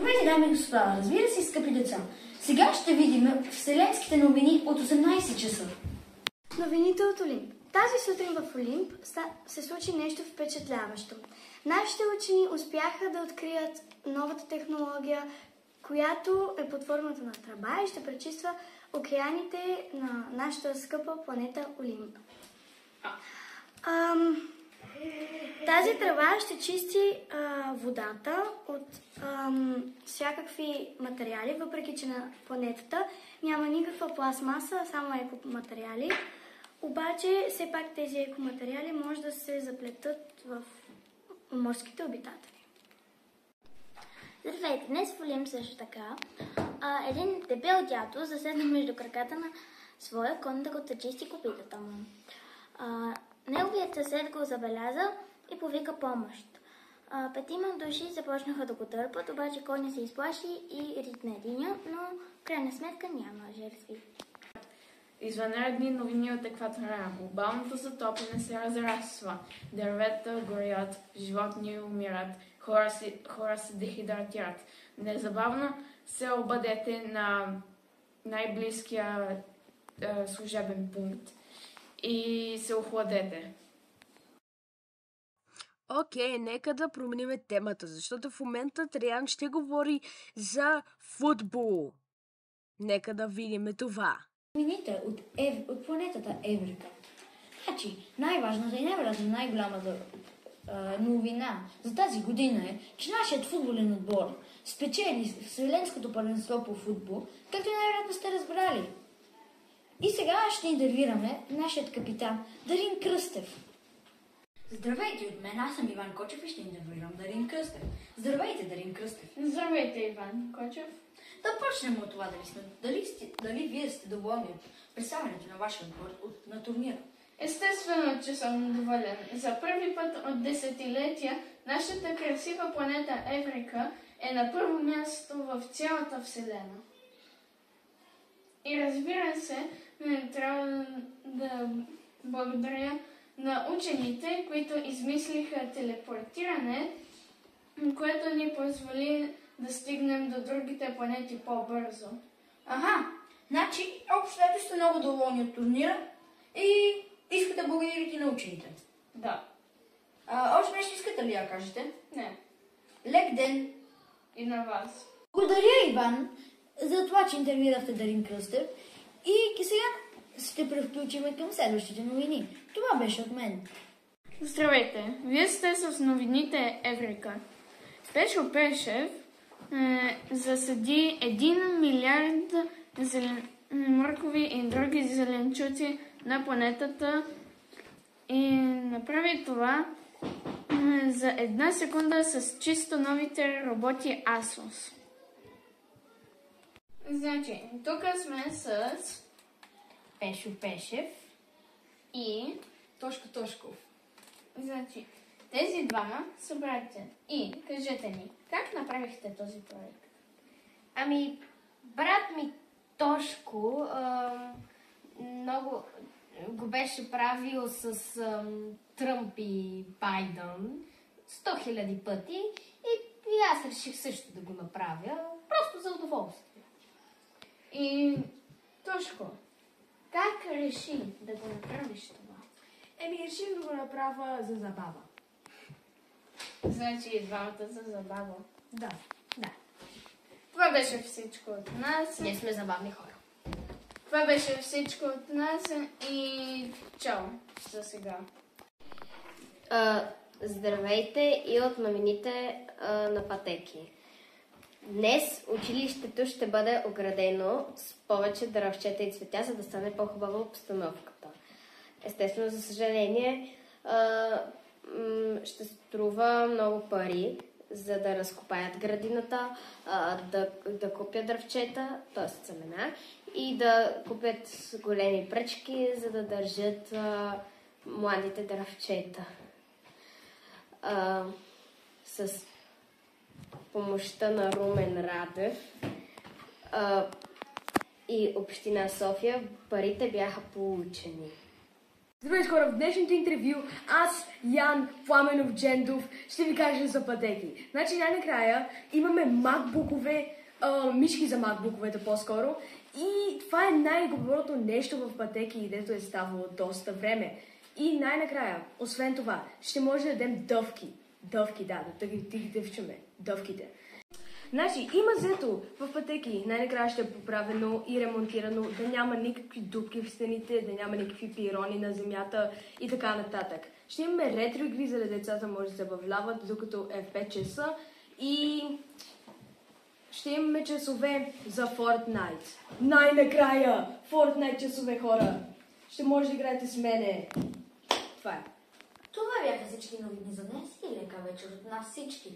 Здравейте, дами и господа! Разбира се, скъпи деца! Сега ще видим вселенските новини от 18 часа. Новините от Олимп. Тази сутрин в Олимп се случи нещо впечатляващо. Нашите учени успяха да открият новата технология, която е под формата на тръба и ще пречиства океаните на нашата скъпа планета Олимп. Тази тръба ще чисти водата от всякакви материали, въпреки че на планетата няма никаква пластмаса, а само екоматериали. Обаче, все пак тези екоматериали може да се заплетат в морските обитатели. Здравейте! Днес в Олимп също така един дебел дядо заседна между краката на своя кон да го чисти копитата му. Неговият съсед го забеляза и повика помощ. Петима души започнаха да го търпат, обаче коня се изплаши и ритна единя, но в крайна сметка няма жертви. Извънредни новини от екватора. Глобалното затопляне се разраства. Дървета горят, животни умират, хора се дехидратират. Незабавно се обадете на най-близкия служебен пункт и се охладете. Окей, нека да променим темата, защото в момента Триан ще говори за футбол. Нека да видим това. Новините от планетата Еврика. Значи, най-важната и най-вероятно най-голямата новина за тази година е, че нашият футболен отбор спечели Вселенското първенство по футбол, както най-вероятно сте разбрали. И сега ще интервюираме нашият капитан Дарин Кръстев. Здравейте от мен, аз съм Иван Кочев и ще интервюирам Дарин Кръстев. Здравейте, Дарин Кръстев. Здравейте, Иван Кочев. Да почнем от това дали вие сте доволни от представянето на вашия отбор на турнира. Естествено, че съм доволен. За първи път от десетилетия нашата красива планета Еврика е на първо място в цялата Вселена. И разбира се, трябва да благодаря на учените, които измислиха телепортиране, което ни позволи да стигнем до другите планети по-бързо. Значи, общо сте много доволни от турнира и искате да благодарите на учените. Да. Още нещо искате ли да кажете? Не. Лек ден! И на вас. Благодаря, Иван, за това, че интервюирахте Дарин Кръстев. И сега ще превключим към следващите новини. Това беше от мен. Здравейте! Вие сте с новините Еврика. Пешо Пешев засади 1 милиард моркови и други зеленчуци на планетата и направи това за 1 секунда с чисто новите роботи Asus. Значи, тук сме с Пешо Пешев и Тошко Тошков. Значи, тези двама са братя. И кажете ни, как направихте този проект? Брат ми Тошко много го беше правил с Тръмп и Байдън 100 000 пъти и аз реших също да го направя, просто за удоволствие. И Тошко, как реши да го направиш това? Реших да го направя за забава. Значи и двамата за забава. Да. Това беше всичко от нас. Ние сме забавни хора. Това беше всичко от нас и чао за сега. Здравейте и от новините на Пътеки. Днес училището ще бъде оградено с повече дръвчета и цветя, за да стане по-хубава обстановката. Естествено, за съжаление, ще струва много пари, за да разкопаят градината, да купят дръвчета, т.е. семена, и да купят големи пръчки, за да държат младите дръвчета. С помощта на Румен Радев и Община София парите бяха получени. Здравейте хора, в днешното интервю аз, Ян Пламенов Джендов, ще ви кажа за пътеки. Значи най-накрая имаме макбукове, мишки за макбуковете по-скоро. И това е най-доброто нещо в пътеки, дето е ставало доста време. И най-накрая, освен това, ще може да дадем дъвки. Дъвки, да ги дъвчаме. Дъвките. Значи, има взето в пътеки, най-накрая ще е поправено и ремонтирано, да няма никакви дупки в стените, да няма никакви пирони на земята и така нататък. Ще имаме ретро игри, за да децата може да се забавляват, докато е в 5 часа и ще имаме часове за Fortnite. Най-накрая! Fortnite часове, хора! Ще може да играете с мене. Това е. Това бяха всички новини за днес и лека вечер от нас всички.